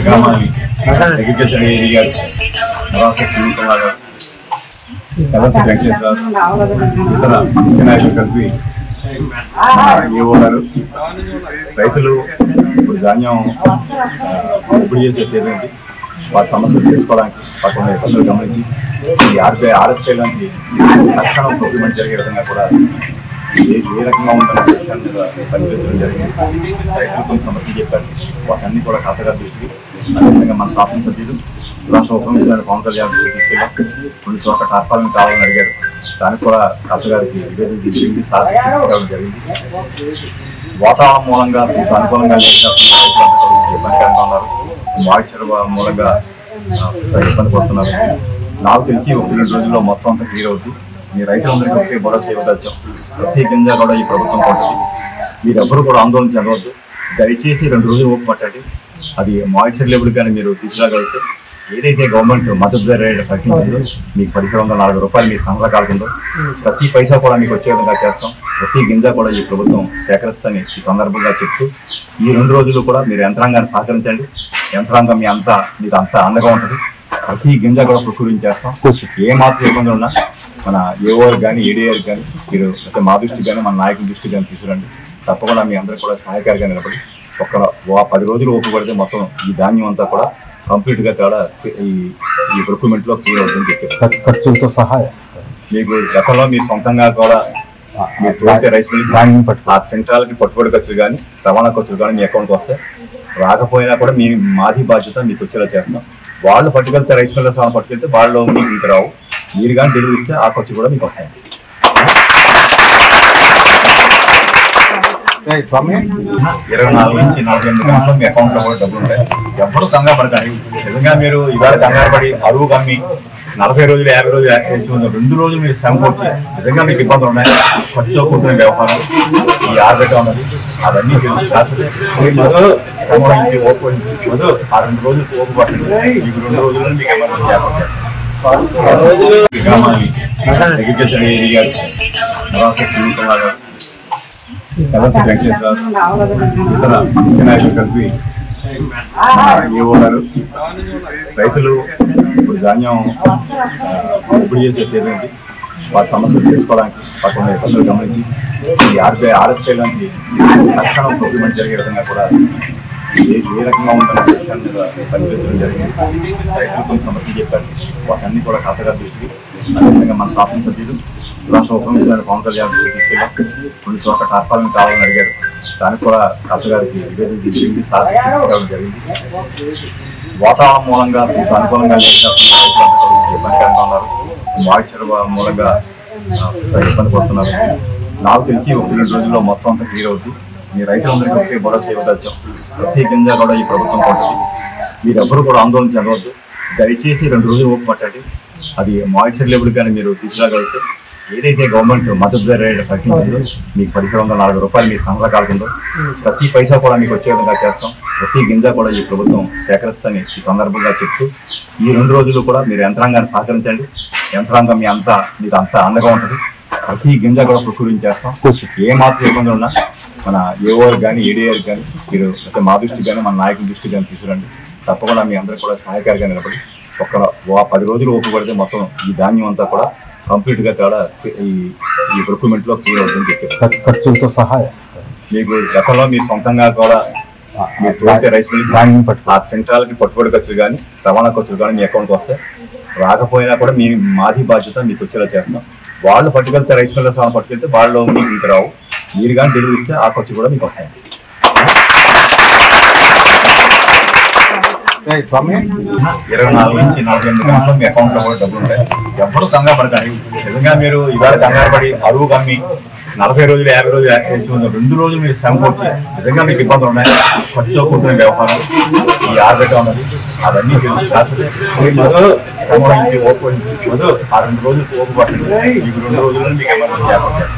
గ్రామాన్ని education area ఇతర ముఖ్య నాయకులు కలిపి ఇవ్వన్నారు. రైతులు ఇప్పుడు ధాన్యం ఇప్పుడు చేసే సేవించి వారి సమస్యలు తెలుసుకోవడానికి పక్కన ఇబ్బందులు గమనించి ఈ ఆర్ఎస్పై లాంటి తక్షణం ప్రొక్యూర్మెంట్ జరిగే విధంగా కూడా ఏ రకంగా ఉంటుందో పరిశీలించడం జరిగింది. రైతులు కొన్ని సమస్యలు చెప్పారు, వాటన్ని కూడా ఖాతాగా దృష్టికి అదేవిధంగా మన శాసనసభ్యులు రాష్ట్ర ఉప ముఖ్యమంత్రి పవన్ కళ్యాణ్ దృష్టికి తీసుకెళ్ళాం. కొన్ని చోట్ల టార్పాలను కావాలని అడిగారు, దానికి కూడా ఖాతా గారికి నివేదిక తీసుకెళ్ళి సాధించడం జరిగింది. వాతావరణం మూలంగా అనుకూలంగా ఇబ్బందికరంగా ఉన్నారు, మాయిశ్చర్ మూలంగా ఇబ్బంది పడుతున్నారు. నాకు తెలిసి 1-2 రోజుల్లో మొత్తం అంతా క్లియర్ అవుతుంది. మీ రైతులందరికీ ఒకే భరోసా ఇవ్వదచ్చాం. ప్రతి గింజ కూడా ఈ ప్రభుత్వం కొంటుంది. మీరెవ్వరూ కూడా ఆందోళన చెందవద్దు. దయచేసి 2 రోజులు ఓపిక పట్టండి. అది మాయిశ్చర్ లెవెల్ కానీ మీరు తీసుకురాగలిగితే ఏదైతే గవర్నమెంట్ మద్దతు ధర రేటు ప్రకటించిందో మీకు 1,704 రూపాయలు మీ సంఘాల కాలుతుందో ప్రతి పైసా కూడా మీకు వచ్చే విధంగా చేస్తాం. ప్రతి గింజ కూడా ఈ ప్రభుత్వం సేకరిస్తని ఈ సందర్భంగా చెప్తూ ఈ 2 రోజులు కూడా మీరు యంత్రాంగాన్ని సహకరించండి. యంత్రాంగం మీకు అంతా అండగా ఉంటుంది. ప్రతి గింజ కూడా ప్రచురించేస్తాం. ఏ మాత్రం ఇబ్బందులు ఉన్నా మన ఏఓఆర్ కానీ ఏడీఆర్ కానీ మీరు అంటే మా దృష్టికి కానీ మన నాయకుల దృష్టికి కానీ తీసుకురండి. తప్పకుండా మీ అందరూ కూడా సహాయకారిగా నిలబడి 10 రోజులు ఓపిక మొత్తం ఈ ధాన్యం అంతా కూడా కంప్లీట్గా కూడా ఈ ప్రొక్యూర్మెంట్లో క్లియర్ అవుతుందని చెప్పారు. ఖర్చులతో సహా మీకు ఎక్కడో మీ సొంతంగా కూడా మీరు తోలితే రైస్ మిల్ ధాన్యం ఆ క్వింటాలకి పట్టుబడి ఖర్చులు కానీ రవాణా ఖర్చులు కానీ మీ అకౌంట్కి వస్తే రాకపోయినా కూడా మాది బాధ్యత మీకు వచ్చేలా చేస్తున్నాం. వాళ్ళు పట్టుకెళ్తే రైస్ మిల్ పట్టుకెళ్తే వాళ్ళు మీకు ఇంక రావు. మీరు కానీ డెలివరీ ఇస్తే ఆ ఖర్చు కూడా మీకు వస్తాయి. 24 నుంచి 48 గంటలు మీ అకౌంట్లో కూడా డబ్బులు ఉంటాయి. ఎప్పుడు కంగారు పడకండి. నిజంగా మీరు ఇవాళ కంగారు పడి అరువు కమ్మి 40 రోజులు 50 రోజులు 2 రోజులు మీరు శ్రమ కొట్టి నిజంగా మీకు ఇబ్బందులు ఉన్నాయి. ఖర్చుతో కూర్చునే వ్యవహారం ఈ ఆర్బెట్ ఉన్నది అవన్నీ కాకపోతే సంబంధించి ఓపిక ఆ 2 రోజులు ఓపు పట్టండి. మీకు 2 రోజుల్లో మీకు ఎమర్జెన్సీ ఏర్పడతాయి. గ్రామాన్ని ఎడ్యుకేషన్ ఏరియా ఇతర ముఖ్య నాయకులు కలిపి ఇవ్వన్నారు. రైతులు ఇప్పుడు ధాన్యం ఇప్పుడు చేసే సేవించి వారి సమస్యలు తెలుసుకోవడానికి పక్కన ఇబ్బందులు గమనించి ఈ ఆర్ఎస్పై లాంటి తక్షణం ప్రొక్యూర్మెంట్ జరిగే విధంగా కూడా ఏ రకంగా ఉంటుందో పరిశీలించడం జరిగింది. రైతులు కొన్ని సమస్యలు చెప్పారు, వాటన్ని కూడా ఖాతాగా దృష్టికి అదేవిధంగా మన శాసనసభ్యులు రాష్ట్ర ఉప ముఖ్యమంత్రి పవన్ కళ్యాణ్ దృష్టికి తీసుకెళ్ళాం. కొన్ని చోట్ల టార్పాలను కావాలని అడిగారు, దానికి కూడా ఖాతా గారికి నివేదిక తీసుకెళ్ళి సాధించడం జరిగింది. వాతావరణం మూలంగా అనుకూలంగా ఇబ్బందికరంగా ఉన్నారు, మాయిశ్చర్ మూలంగా ఇబ్బంది పడుతున్నారు. నాకు తెలిసి 1-2 రోజుల్లో మొత్తం అంతా క్లియర్ అవుతుంది. మీ రైతులందరికీ ఒకే భరోసా ఇవ్వదచ్చాం. ప్రతి గింజ కూడా ఈ ప్రభుత్వం కొంటుంది. మీరెవ్వరూ కూడా ఆందోళన చెందవద్దు. దయచేసి 2 రోజులు ఓపిక పట్టండి. అది మాయిశ్చర్ లెవెల్ కానీ మీరు తీసుకురాగలిగితే ఏదైతే గవర్నమెంట్ మద్దతు ధర రేటు ప్రకటించిందో మీకు 1,704 రూపాయలు మీ సంఘాల కాలుతుందో ప్రతి పైసా కూడా మీకు వచ్చే విధంగా చేస్తాం. ప్రతి గింజ కూడా ఈ ప్రభుత్వం సేకరిస్తని ఈ సందర్భంగా చెప్తూ ఈ 2 రోజులు కూడా మీరు యంత్రాంగాన్ని సహకరించండి. యంత్రాంగం మీకు అంతా అండగా ఉంటుంది. ప్రతి గింజ కూడా ప్రచురించేస్తాం. ఏ మాత్రం ఇబ్బందులు ఉన్నా మన ఏఓఆర్ కానీ ఏడీఆర్ కానీ మీరు అంటే మా దృష్టికి కానీ మన నాయకుల దృష్టికి కానీ తీసుకురండి. తప్పకుండా మీ అందరూ కూడా సహాయకారిగా నిలబడి 10 రోజులు ఓపిక మొత్తం ఈ ధాన్యం అంతా కూడా కంప్లీట్గా కూడా ఈ ప్రొక్యూర్మెంట్లో క్లియర్ అవుతుందని చెప్పారు. ఖర్చులతో సహా మీకు ఎక్కడో మీ సొంతంగా కూడా మీరు తోలితే రైస్ మిల్ ధాన్యం ఆ క్వింటాలకి పట్టుబడి ఖర్చులు కానీ రవాణా ఖర్చులు కానీ మీ అకౌంట్కి వస్తే రాకపోయినా కూడా మాది బాధ్యత మీకు వచ్చేలా చేస్తున్నాం. వాళ్ళు పట్టుకెళ్తే రైస్ మిల్ పట్టుకెళ్తే వాళ్ళు మీకు ఇంక రావు. మీరు కానీ డెలివరీ ఇస్తే ఆ ఖర్చు కూడా మీకు వస్తాయి. 24 నుంచి 48 గంటలు మీ అకౌంట్లో కూడా డబ్బులు ఉంటాయి. ఎప్పుడు కంగారు పడకండి. నిజంగా మీరు ఇవాళ కంగారు పడి అరువు కమ్మి 40 రోజులు 50 రోజులు 2 రోజులు మీరు శ్రమ కొట్టి నిజంగా మీకు ఇబ్బందులు ఉన్నాయి. ఖర్చుతో కూర్చునే వ్యవహారం ఈ ఆర్బెట్ ఉన్నది అవన్నీ కాకపోతే సంబంధించి ఓపిక ఆ 2 రోజులు ఓపు పట్టండి. మీకు 2 రోజుల్లో మీకు ఎమర్జెన్సీ ఏర్పడతాయి.